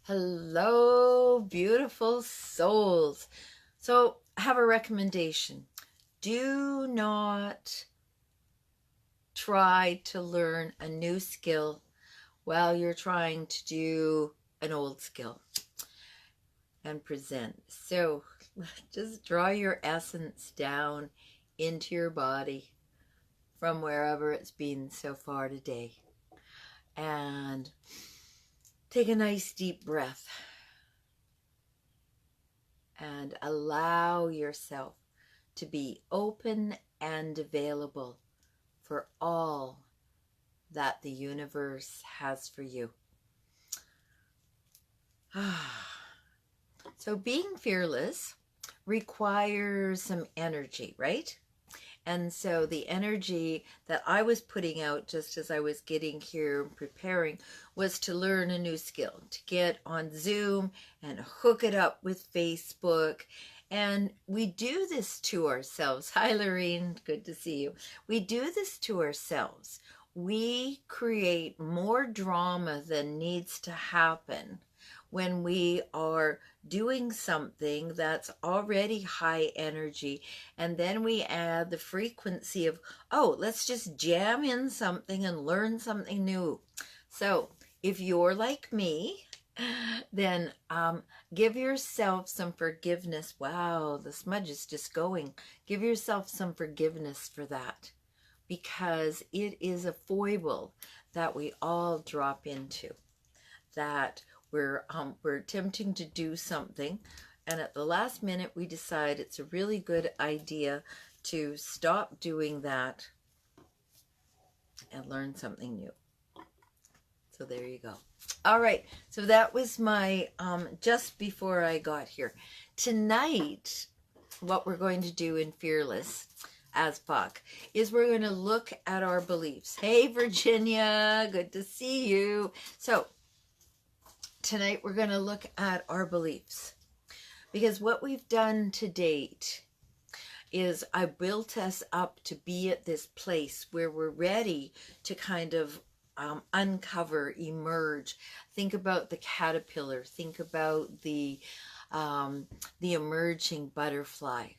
Hello, beautiful souls. So, I have a recommendation. Do not try to learn a new skill while you're trying to do an old skill and present. So, just draw your essence down into your body from wherever it's been so far today. And take a nice deep breath. And allow yourself to be open and available for all that the universe has for you. So being fearless requires some energy, right? And so the energy that I was putting out just as I was getting here and preparing was to learn a new skill, to get on Zoom and hook it up with Facebook. And we do this to ourselves. Hi, Lorene. Good to see you. We do this to ourselves. We create more drama than needs to happen when we are doing something that's already high energy, and then we add the frequency of, oh, let's just jam in something and learn something new. So if you're like me, then give yourself some forgiveness. Wow, the smudge is just going. Give yourself some forgiveness for that, because it is a foible that we all drop into, that we're attempting to do something, and at the last minute we decide it's a really good idea to stop doing that and learn something new. So there you go. All right, so that was my just before I got here. Tonight, what we're going to do in Fearless as fuck is we're going to look at our beliefs. Hey, Virginia, good to see you. So tonight we're going to look at our beliefs, because what we've done to date is I built us up to be at this place where we're ready to kind of uncover, emerge. Think about the caterpillar. Think about the emerging butterfly.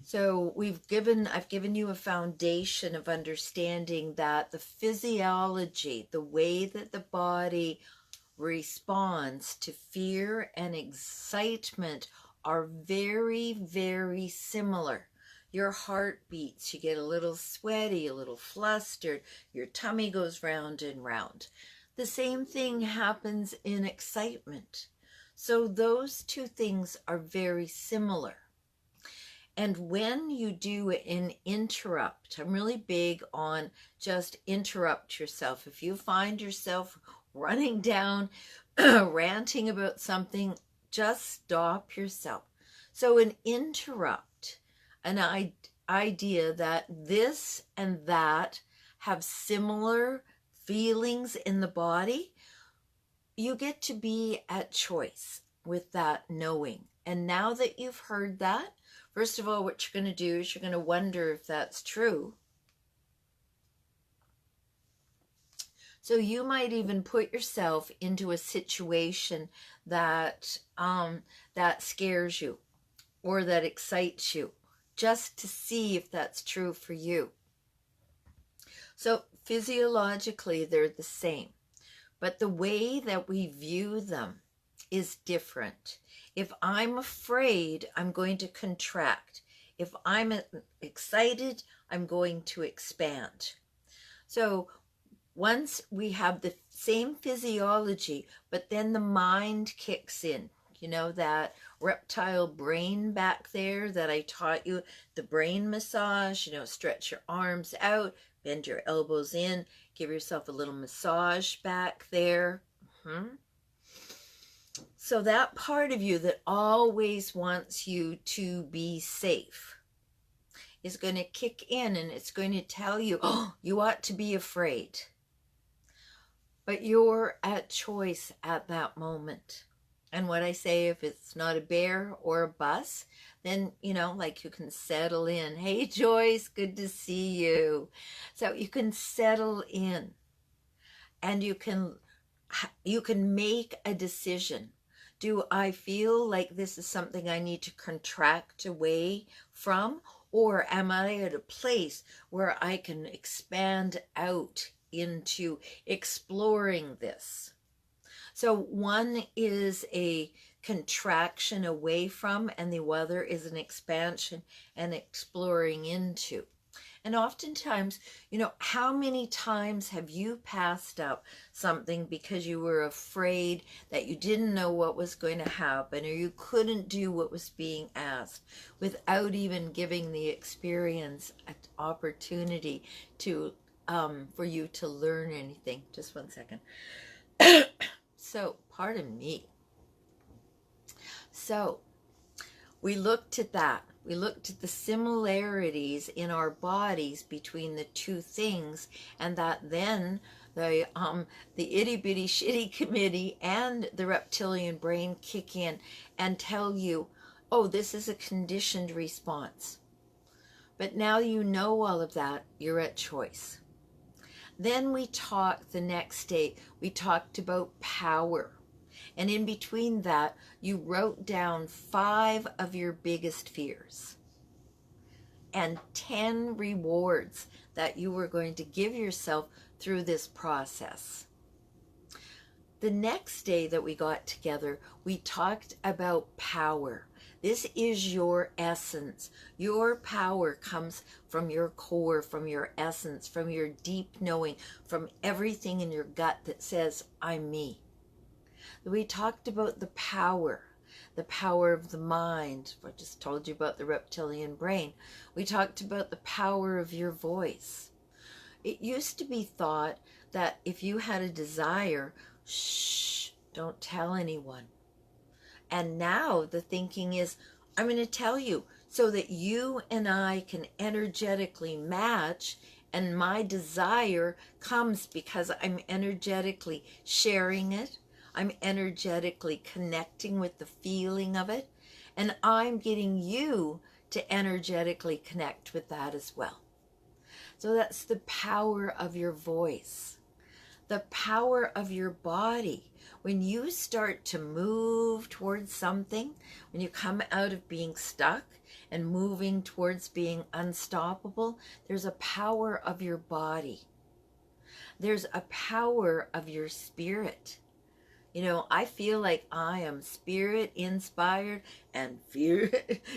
So I've given you a foundation of understanding that the physiology, the way that the body responds to fear and excitement are very, very similar. Your heart beats, you get a little sweaty, a little flustered, your tummy goes round and round. The same thing happens in excitement. So those two things are very similar. And when you do an interrupt, I'm really big on just interrupt yourself. If you find yourself running down, ranting about something, just stop yourself. So an interrupt, an idea that this and that have similar feelings in the body, you get to be at choice with that knowing. And now that you've heard that, first of all, what you're going to do is you're going to wonder if that's true. So you might even put yourself into a situation that that scares you or that excites you, just to see if that's true for you. So physiologically, they're the same, but the way that we view them is different. If I'm afraid, I'm going to contract. If I'm excited, I'm going to expand. So once we have the same physiology, but then the mind kicks in, you know, that reptile brain back there that I taught you, the brain massage, you know, stretch your arms out, bend your elbows in, give yourself a little massage back there. So that part of you that always wants you to be safe is going to kick in, and it's going to tell you, oh, you ought to be afraid. But you're at choice at that moment. And what I say, if it's not a bear or a bus, then, you know, like you can settle in. Hey, Joyce, good to see you. So you can settle in, and you can You can make a decision. Do I feel like this is something I need to contract away from? Or am I at a place where I can expand out into exploring this? So one is a contraction away from, and the other is an expansion and exploring into. And oftentimes, how many times have you passed up something because you were afraid that you didn't know what was going to happen, or you couldn't do what was being asked, without even giving the experience an opportunity to for you to learn anything? Just one second. So, pardon me. So, we looked at that. We looked at the similarities in our bodies between the two things, and that then the itty bitty shitty committee and the reptilian brain kick in and tell you, oh, this is a conditioned response. But now you know all of that, you're at choice. Then we talked the next day, we talked about power. And in between that, you wrote down 5 of your biggest fears and 10 rewards that you were going to give yourself through this process. The next day that we got together, we talked about power. This is your essence. Your power comes from your core, from your essence, from your deep knowing, from everything in your gut that says, I'm me. We talked about the power of the mind. I just told you about the reptilian brain. We talked about the power of your voice. It used to be thought that if you had a desire, shh, don't tell anyone. And now the thinking is, I'm going to tell you so that you and I can energetically match, and my desire comes because I'm energetically sharing it. I'm energetically connecting with the feeling of it, and I'm getting you to energetically connect with that as well. So that's the power of your voice, the power of your body. When you start to move towards something, when you come out of being stuck and moving towards being unstoppable, there's a power of your body. There's a power of your spirit. I feel like I am spirit inspired and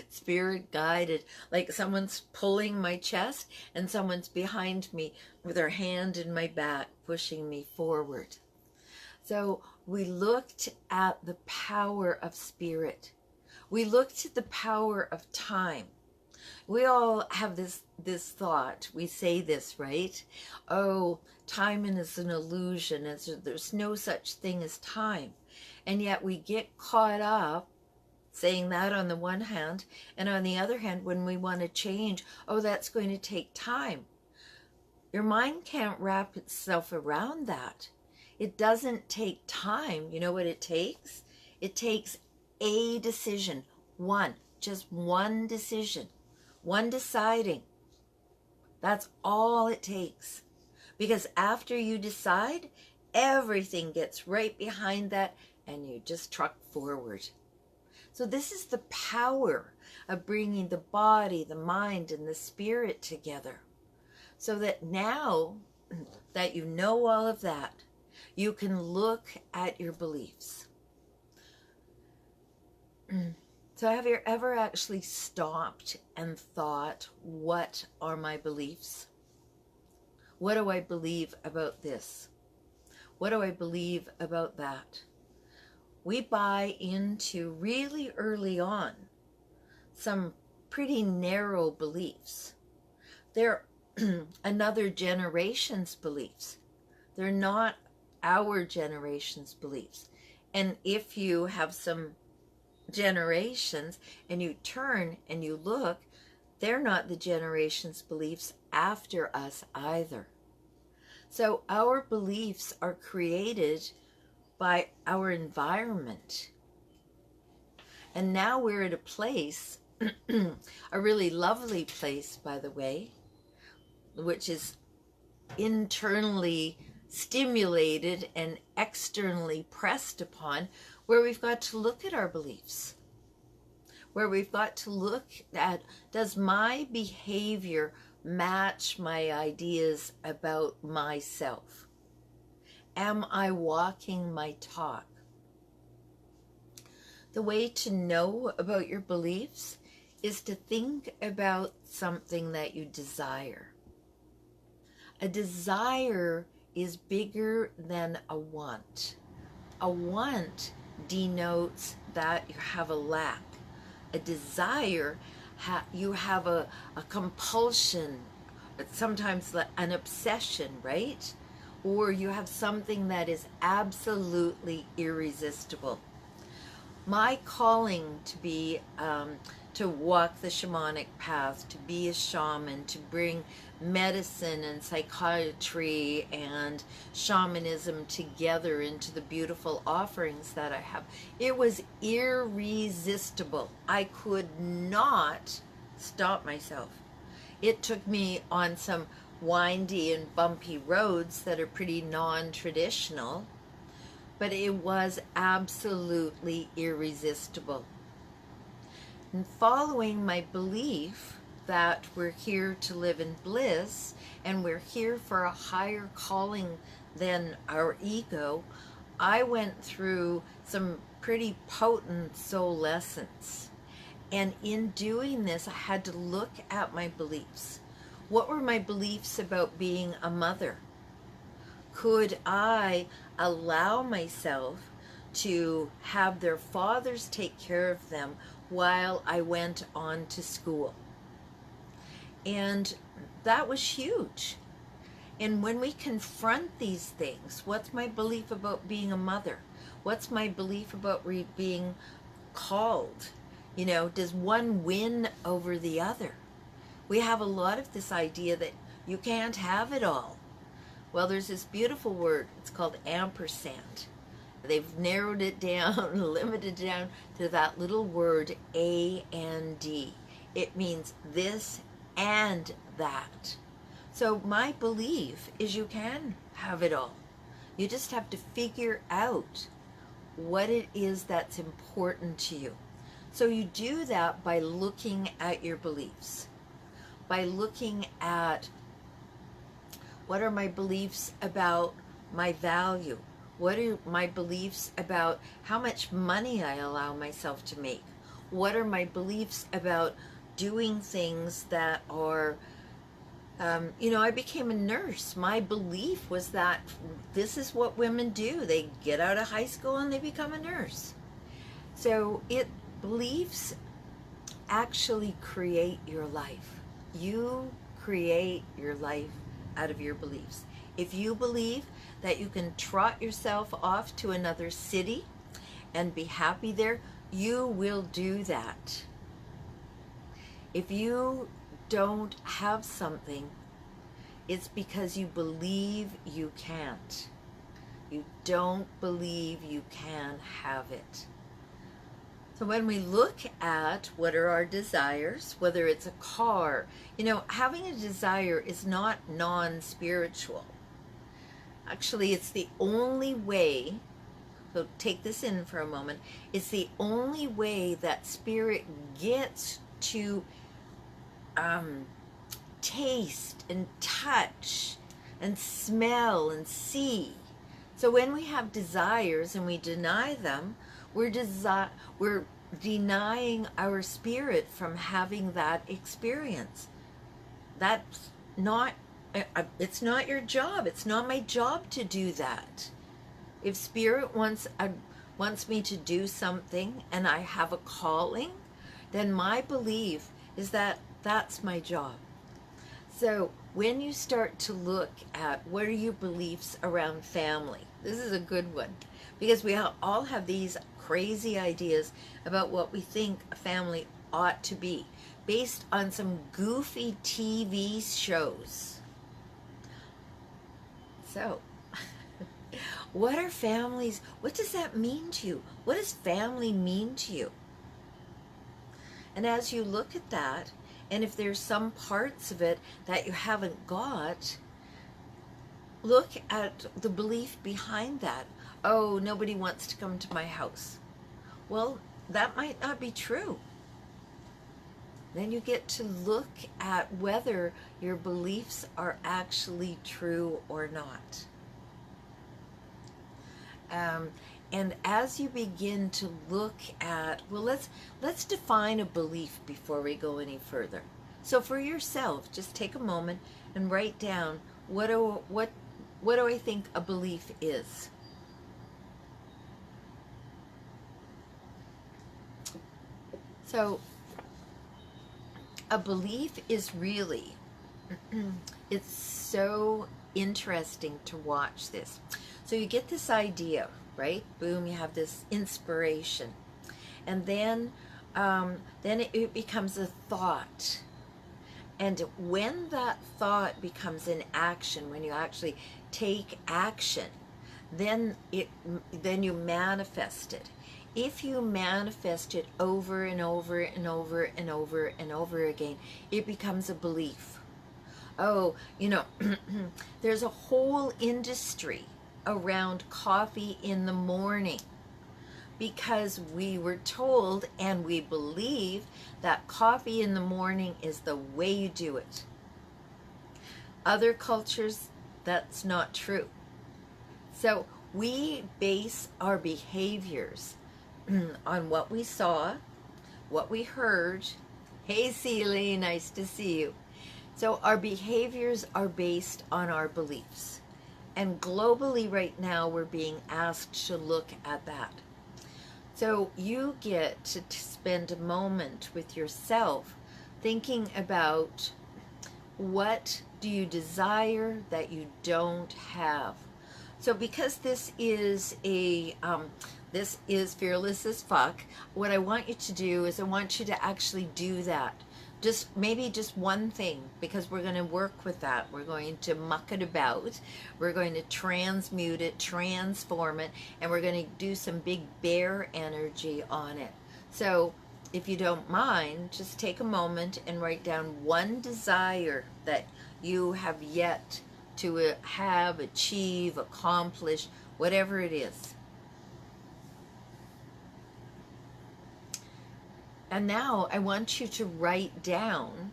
spirit guided. Like someone's pulling my chest and someone's behind me with their hand in my back, pushing me forward. So we looked at the power of spirit. We looked at the power of time. We all have this thought. We say this, right? Oh, time is an illusion. There's no such thing as time. And yet we get caught up saying that on the one hand, and on the other hand, when we want to change, oh, that's going to take time. Your mind can't wrap itself around that. It doesn't take time. You know what it takes? It takes a decision. Just one decision. One deciding. That's all it takes. Because after you decide, everything gets right behind that and you just truck forward. So this is the power of bringing the body, the mind, and the spirit together. So that now that you know all of that, you can look at your beliefs. So have you ever actually stopped and thought, what are my beliefs? What do I believe about this? What do I believe about that? We buy into really early on some pretty narrow beliefs. They're another generation's beliefs. They're not our generation's beliefs. And if you have some generations and you turn and you look, they're not the generation's beliefs after us either. So our beliefs are created by our environment. And now we're at a place, a really lovely place, by the way, which is internally stimulated and externally pressed upon, where we've got to look at our beliefs, where we've got to look at, does my behavior match my ideas about myself? Am I walking my talk? The way to know about your beliefs is to think about something that you desire. A desire is bigger than a want. A want denotes that you have a lack. A desire, you have a compulsion, sometimes an obsession, right? Or you have something that is absolutely irresistible. My calling to be, to walk the shamanic path, to be a shaman, to bring medicine and psychiatry and shamanism together into the beautiful offerings that I have, it was irresistible. I could not stop myself. It took me on some windy and bumpy roads that are pretty non-traditional, but it was absolutely irresistible. And following my belief that we're here to live in bliss and we're here for a higher calling than our ego, I went through some pretty potent soul lessons. And in doing this, I had to look at my beliefs. What were my beliefs about being a mother? Could I allow myself to have their fathers take care of them while I went on to school? And that was huge. And when we confront these things, what's my belief about being a mother? What's my belief about being called? You know, does one win over the other? We have a lot of this idea that you can't have it all. Well, there's this beautiful word. It's called ampersand. They've narrowed it down, limited it down to that little word A-N-D. It means this and that. So my belief is you can have it all. You just have to figure out what it is that's important to you. So you do that by looking at your beliefs, by looking at what are my beliefs about my value, what are my beliefs about how much money I allow myself to make, what are my beliefs about doing things that are, you know, I became a nurse. My belief was that this is what women do. They get out of high school and they become a nurse. So beliefs actually create your life. You create your life out of your beliefs. If you believe that you can trot yourself off to another city and be happy there, you will do that. If you don't have something, it's because you believe you can't. You don't believe you can have it. So when we look at what are our desires, whether it's a car, you know, having a desire is not non-spiritual. Actually, it's the only way, so take this in for a moment, it's the only way that spirit gets to taste and touch and smell and see. So when we have desires and we deny them, we're denying our spirit from having that experience. That's not, it's not your job. It's not my job to do that. If spirit wants me to do something and I have a calling, then my belief is that that's my job. So when you start to look at what are your beliefs around family, this is a good one, because we all have these crazy ideas about what we think a family ought to be based on some goofy TV shows. So what are families? What does that mean to you? What does family mean to you? And as you look at that, and if there's some parts of it that you haven't got, look at the belief behind that. Oh, nobody wants to come to my house. Well, that might not be true. Then you get to look at whether your beliefs are actually true or not. And as you begin to look at, well, let's define a belief before we go any further. So for yourself, just take a moment and write down what do I think a belief is. So a belief is really, it's so interesting to watch this. So you get this idea, right? Boom, you have this inspiration. And then it becomes a thought. And when that thought becomes an action, when you actually take action, then you manifest it. If you manifest it over and over and over and over and over again, it becomes a belief. Oh, there's a whole industry around coffee in the morning because we were told and we believe that coffee in the morning is the way you do it. Other cultures, that's not true. So we base our behaviors on what we saw, what we heard. Hey, Celie, nice to see you. So our behaviors are based on our beliefs. And globally right now, we're being asked to look at that. So you get to spend a moment with yourself thinking about, what do you desire that you don't have? So because this is Fearless as Fuck, what I want you to do is I want you to actually do that. Maybe just one thing, because we're going to work with that. We're going to muck it about. We're going to transmute it, transform it, and we're going to do some big bear energy on it. So if you don't mind, just take a moment and write down one desire that you have yet to have, achieve, accomplish, whatever it is. And now I want you to write down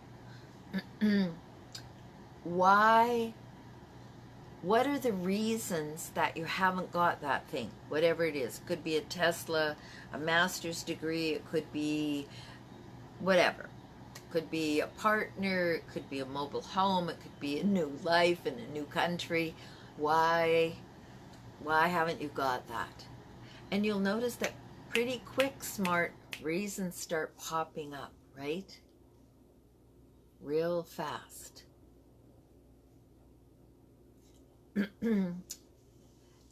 what are the reasons that you haven't got that thing, whatever it is. It could be a Tesla, a master's degree, it could be whatever. It could be a partner, it could be a mobile home, it could be a new life in a new country. Why haven't you got that? And you'll notice that pretty quick, smart reasons start popping up, right? Real fast.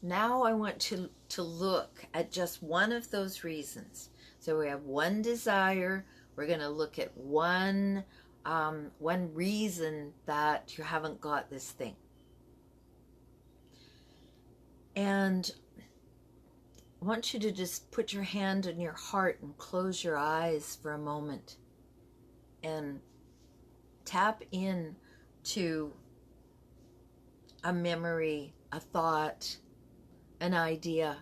Now I want to look at just one of those reasons. So we have one desire. We're going to look at one reason that you haven't got this thing. And I want you to just put your hand on your heart and close your eyes for a moment and tap in to a memory, a thought, an idea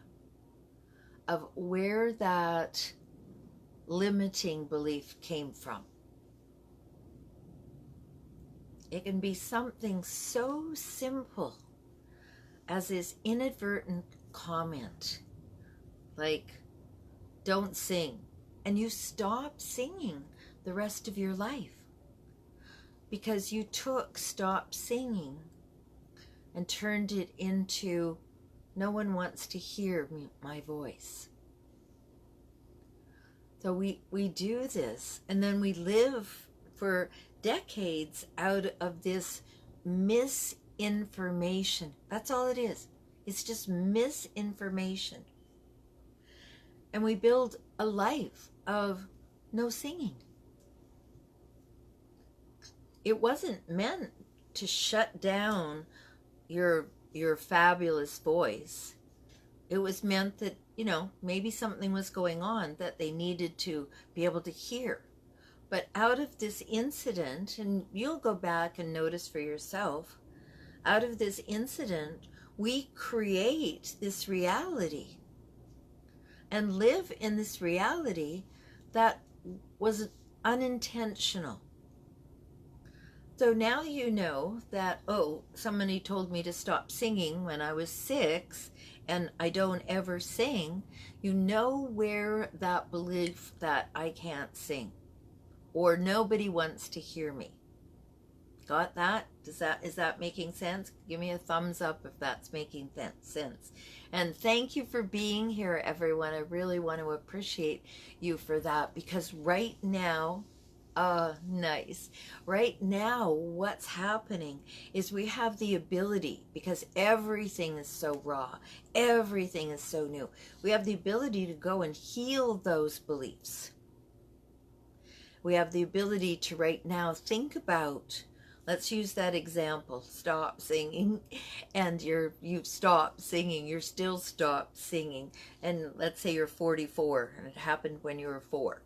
of where that limiting belief came from. It can be something so simple as this inadvertent comment, like, don't sing, and you stop singing the rest of your life because you took stop singing and turned it into, no one wants to hear my voice. So we do this, and then we live for decades out of this misinformation. That's all it is. It's just misinformation. And we build a life of no singing. It wasn't meant to shut down your fabulous voice. It was meant that, maybe something was going on that they needed to be able to hear. But out of this incident, and you'll go back and notice for yourself, out of this incident, we create this reality and live in this reality that was unintentional. So now you know that, oh, somebody told me to stop singing when I was 6 and I don't ever sing. You know where that belief that I can't sing or nobody wants to hear me. Got that? Is that making sense? Give me a thumbs up if that's making sense. And thank you for being here, everyone. I really want to appreciate you for that, because right now, nice. Right now, what's happening is we have the ability, because everything is so raw, everything is so new. We have the ability to go and heal those beliefs. We have the ability to right now think about, let's use that example, stop singing, and you've stopped singing, you're still stopped singing, and let's say you're 44, and it happened when you were 4.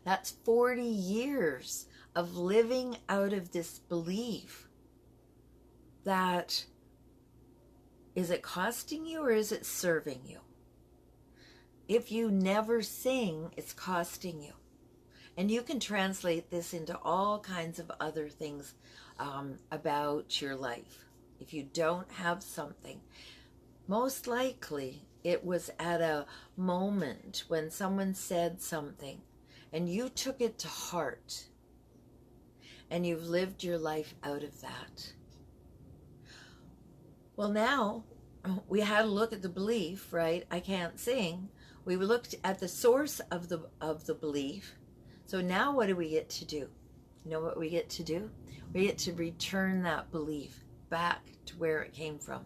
That's 40 years of living out of this belief that, is it costing you or is it serving you? If you never sing, it's costing you. And you can translate this into all kinds of other things about your life. If you don't have something, most likely it was at a moment when someone said something and you took it to heart and you've lived your life out of that. Well, now we had a look at the belief, right? I can't sing. We looked at the source of the belief. So now what do we get to do? You know what we get to do? We get to return that belief back to where it came from.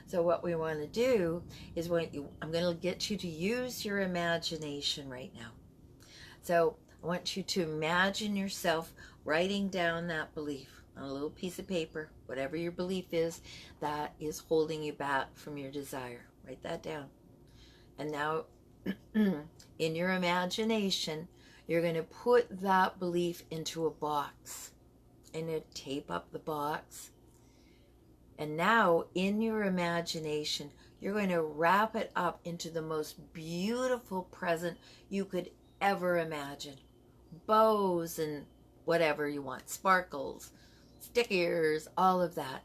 So what we want to do is I'm going to get you to use your imagination right now. So I want you to imagine yourself writing down that belief on a little piece of paper, whatever your belief is that is holding you back from your desire. Write that down. And now in your imagination, you're going to put that belief into a box and you tape up the box. And now in your imagination, you're going to wrap it up into the most beautiful present you could ever imagine. Bows and whatever you want, sparkles, stick ears, all of that.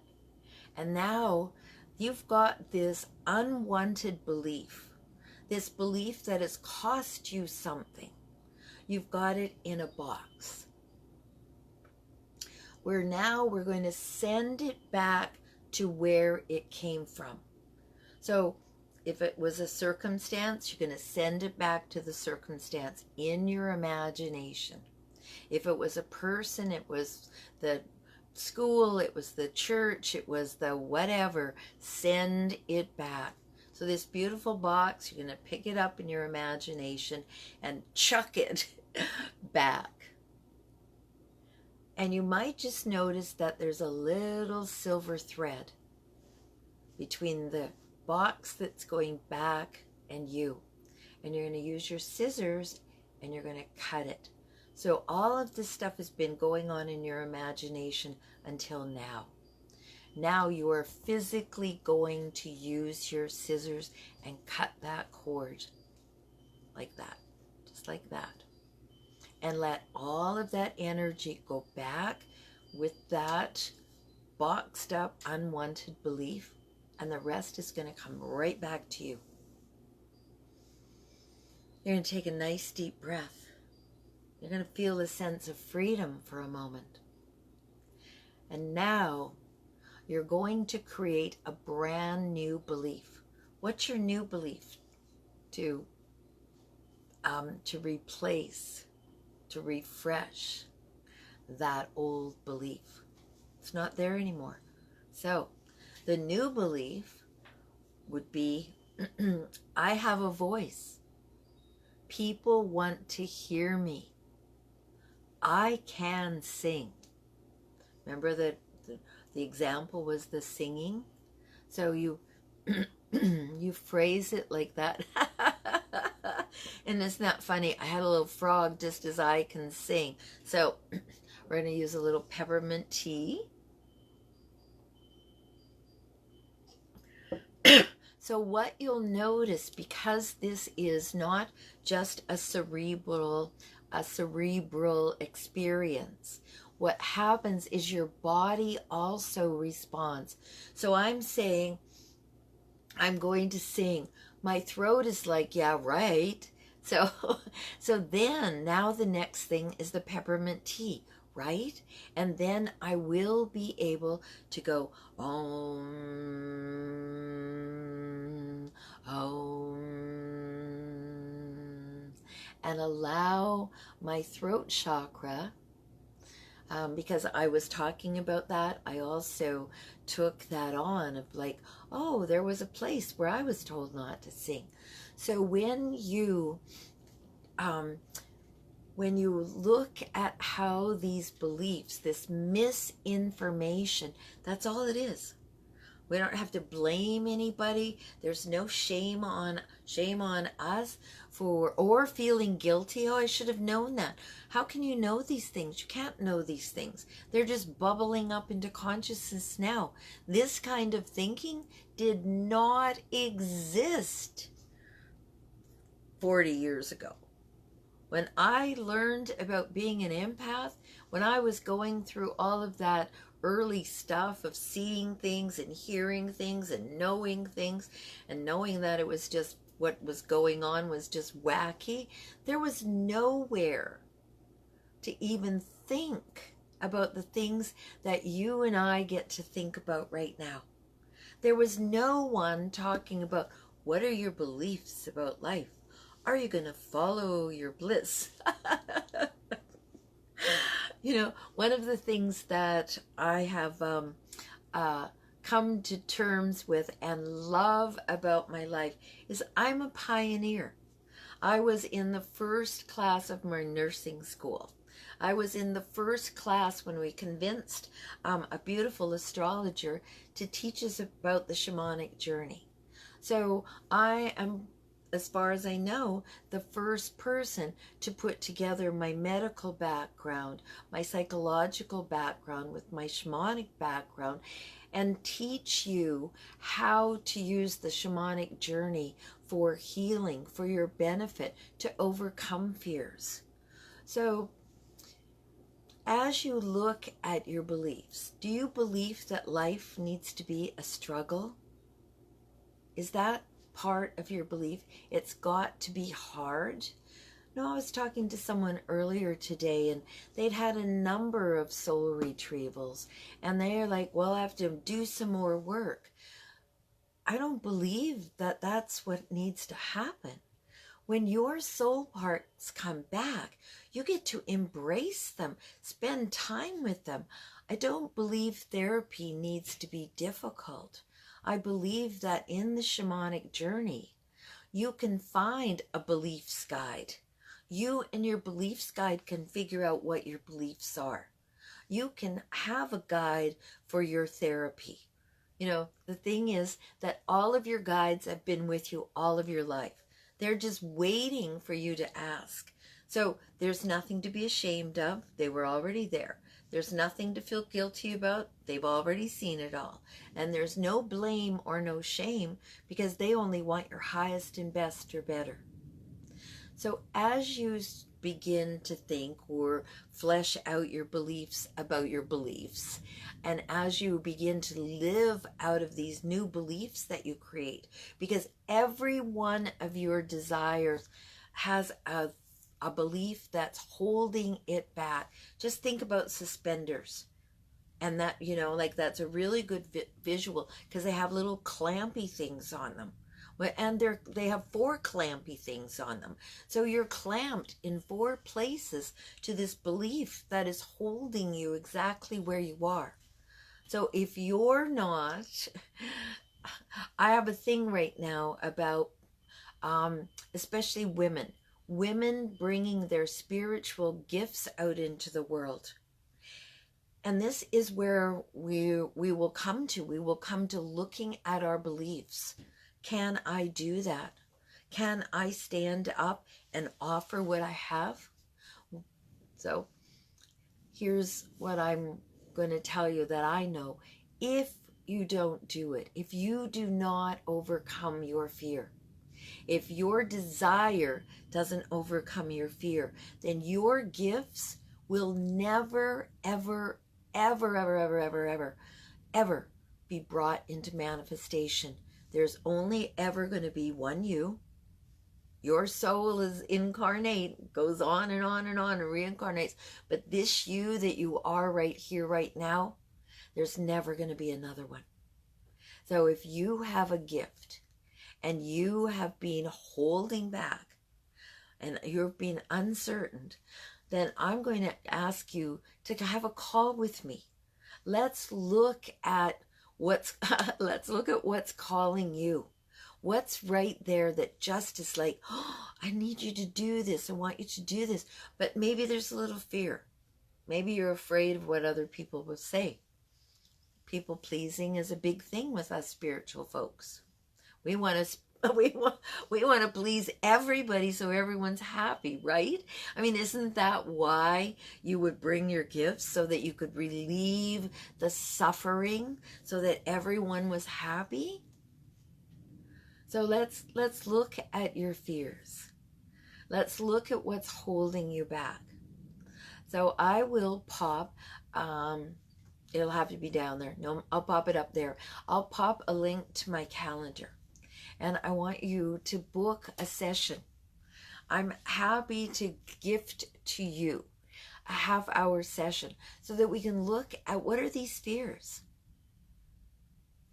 And now you've got this unwanted belief, this belief that has cost you something. You've got it in a box. We're going to send it back to where it came from. So if it was a circumstance, you're going to send it back to the circumstance in your imagination. If it was a person, it was the school, it was the church, it was the whatever, send it back. So this beautiful box, you're going to pick it up in your imagination and chuck it back. And you might just notice that there's a little silver thread between the box that's going back and you. And you're going to use your scissors and you're going to cut it. So all of this stuff has been going on in your imagination until now. Now you are physically going to use your scissors and cut that cord like that, just like that. And let all of that energy go back with that boxed up unwanted belief, and the rest is going to come right back to you. You're going to take a nice deep breath. You're going to feel a sense of freedom for a moment. And now you're going to create a brand new belief. What's your new belief? To replace, to refresh that old belief. It's not there anymore. So the new belief would be, I have a voice. People want to hear me. I can sing. Remember that the example was the singing? So you you phrase it like that. And isn't that funny? I had a little frog just as I can sing. So we're going to use a little peppermint tea. So what you'll notice, because this is not just a cerebral experience, what happens is your body also responds. So I'm saying, I'm going to sing. My throat is like, yeah, right. So, so then now the next thing is the peppermint tea, right? And then I will be able to go, Om, Om, and allow my throat chakra, because I was talking about that, I also took that on of like, oh, there was a place where I was told not to sing. So when you look at how these beliefs, this misinformation, that's all it is. We don't have to blame anybody. There's no shame on us for, or feeling guilty. Oh, I should have known that. How can you know these things? You can't know these things. They're just bubbling up into consciousness now. This kind of thinking did not exist 40 years ago. When I learned about being an empath, when I was going through all of that early stuff of seeing things and hearing things and knowing that it was just what was going on was just wacky, there was nowhere to even think about the things that you and I get to think about right now. There was no one talking about, what are your beliefs about life? Are you going to follow your bliss? You know, one of the things that I have come to terms with and love about my life is I'm a pioneer. I was in the first class of my nursing school. I was in the first class when we convinced a beautiful astrologer to teach us about the shamanic journey. So I am, as far as I know, the first person to put together my medical background, my psychological background with my shamanic background, and teach you how to use the shamanic journey for healing, for your benefit, to overcome fears. So as you look at your beliefs, do you believe that life needs to be a struggle? Is that part of your belief? It's got to be hard? No, I was talking to someone earlier today, and they'd had a number of soul retrievals, and they're like, well, I have to do some more work. I don't believe that that's what needs to happen. When your soul parts come back, you get to embrace them, spend time with them. I don't believe therapy needs to be difficult. I believe that in the shamanic journey, you can find a beliefs guide. You and your beliefs guide can figure out what your beliefs are. You can have a guide for your therapy. You know, the thing is that all of your guides have been with you all of your life. They're just waiting for you to ask. So there's nothing to be ashamed of. They were already there. There's nothing to feel guilty about. They've already seen it all. And there's no blame or no shame, because they only want your highest and best or better. So as you begin to think or flesh out your beliefs about your beliefs, and as you begin to live out of these new beliefs that you create, because every one of your desires has a belief that's holding it back. Just think about suspenders. And that, you know, like that's a really good visual, because they have little clampy things on them. And they have 4 clampy things on them. So you're clamped in 4 places to this belief that is holding you exactly where you are. So if you're not, I have a thing right now about especially women bringing their spiritual gifts out into the world. And this is where we will come to. We will come to looking at our beliefs. Can I do that? Can I stand up and offer what I have? So here's what I'm going to tell you that I know. If you don't do it, if you do not overcome your fear, if your desire doesn't overcome your fear, then your gifts will never, ever, ever, ever, ever, ever, ever, ever be brought into manifestation. There's only ever going to be one you. Your soul is incarnate, goes on and on and on and reincarnates. But this you that you are right here, right now, there's never going to be another one. So if you have a gift and you have been holding back and you've been uncertain, then I'm going to ask you to have a call with me. Let's look at what's calling you. What's right there that just is like, oh, I need you to do this. I want you to do this. But maybe there's a little fear. Maybe you're afraid of what other people will say. People pleasing is a big thing with us spiritual folks. We want to please everybody so everyone's happy, right? I mean, isn't that why you would bring your gifts, so that you could relieve the suffering, so that everyone was happy? So let's look at your fears. Let's look at what's holding you back. So I will pop, it'll have to be down there. No, I'll pop it up there. I'll pop a link to my calendar. And I want you to book a session. I'm happy to gift to you a half-hour session so that we can look at what are these fears.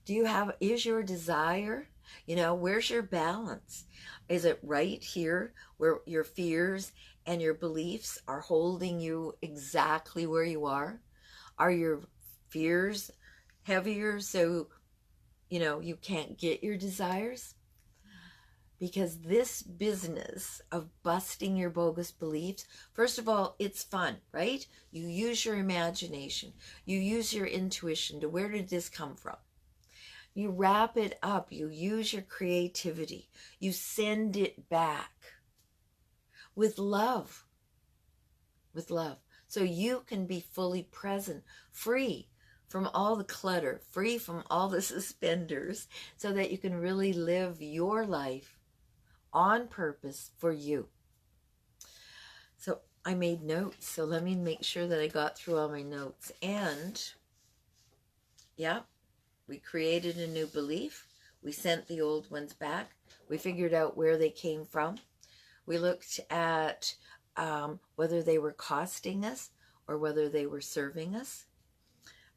Is your desire, where's your balance? Is it right here where your fears and your beliefs are holding you exactly where you are? Are your fears heavier so you can't get your desires? Because this business of busting your bogus beliefs, first of all, it's fun, right? You use your imagination. You use your intuition to where did this come from? You wrap it up. You use your creativity. You send it back with love. With love. So you can be fully present, free from all the clutter, free from all the suspenders, so that you can really live your life on purpose for you. So I made notes, so let me make sure that I got through all my notes. And yeah, we created a new belief. We sent the old ones back. We figured out where they came from. We looked at whether they were costing us or whether they were serving us.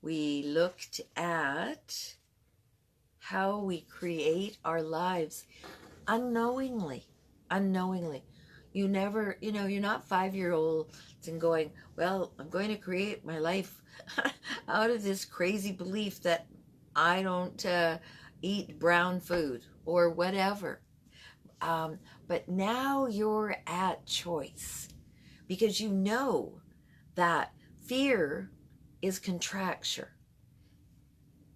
We looked at how we create our lives unknowingly. You never, you're not 5-year-olds and going, well, I'm going to create my life out of this crazy belief that I don't eat brown food or whatever. But now you're at choice, because you know that fear is contraction.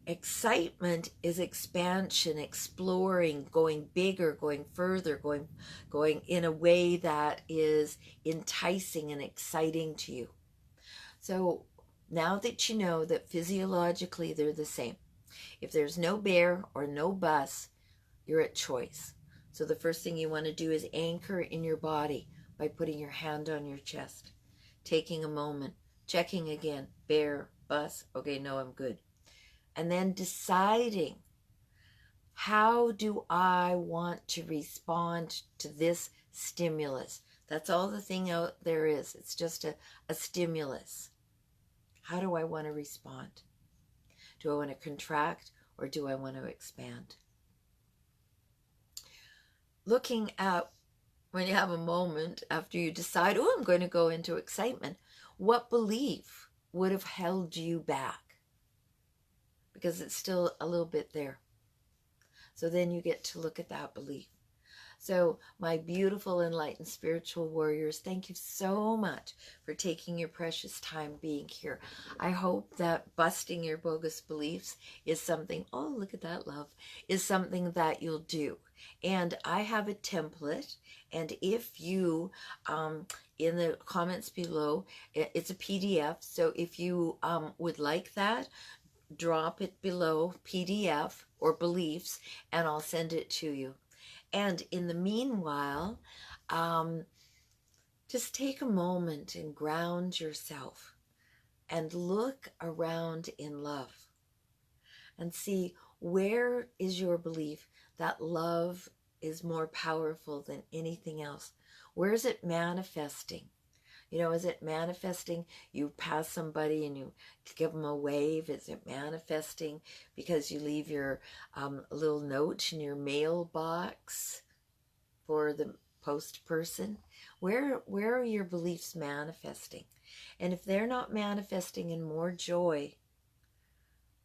Excitement is expansion, exploring, going bigger, going further, going in a way that is enticing and exciting to you. So now that you know that physiologically they're the same, if there's no bear or no bus, you're at choice. So the first thing you want to do is anchor in your body by putting your hand on your chest, taking a moment, checking again, bear, bus, okay, no, I'm good. And then deciding, how do I want to respond to this stimulus? That's all the thing out there is. It's just a stimulus. How do I want to respond? Do I want to contract or do I want to expand? Looking at, when you have a moment after you decide, oh, I'm going to go into excitement, what belief would have held you back? Because it's still a little bit there. So then you get to look at that belief. So my beautiful enlightened spiritual warriors, thank you so much for taking your precious time being here. I hope that busting your bogus beliefs is something, oh, look at that, love, is something that you'll do. And I have a template, and if you, in the comments below, it's a PDF, so if you would like that, drop it below, PDF or beliefs, and I'll send it to you. And in the meanwhile, just take a moment and ground yourself and look around in love and see, where is your belief that love is more powerful than anything else? Where is it manifesting? You know, is it manifesting you pass somebody and you give them a wave? Is it manifesting because you leave your little note in your mailbox for the post person? Where are your beliefs manifesting? And if they're not manifesting in more joy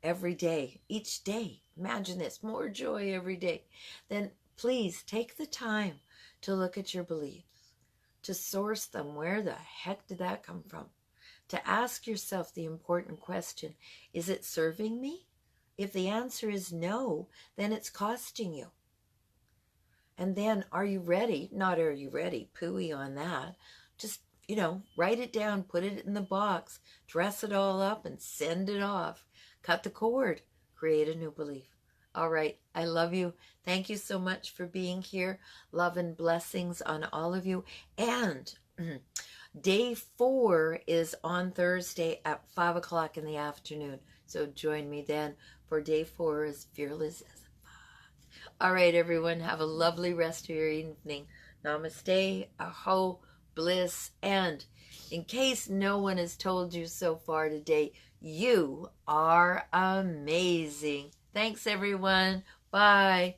every day, each day, imagine this, more joy every day, then please take the time to look at your beliefs, to source them. Where the heck did that come from? To ask yourself the important question, is it serving me? If the answer is no, then it's costing you. And then, are you ready? Not are you ready, pooey on that. Just, write it down, put it in the box, dress it all up and send it off. Cut the cord, create a new belief. All right, I love you. Thank you so much for being here. Love and blessings on all of you. And day 4 is on Thursday at 5 o'clock in the afternoon. So join me then for day 4 is Fearless as a Fox. All right, everyone, have a lovely rest of your evening. Namaste, aho, bliss, and in case no one has told you so far today, you are amazing. Thanks, everyone. Bye.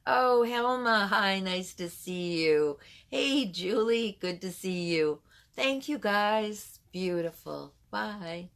Oh, Helma, hi, nice to see you. Hey, Julie, good to see you. Thank you, guys. Beautiful. Bye.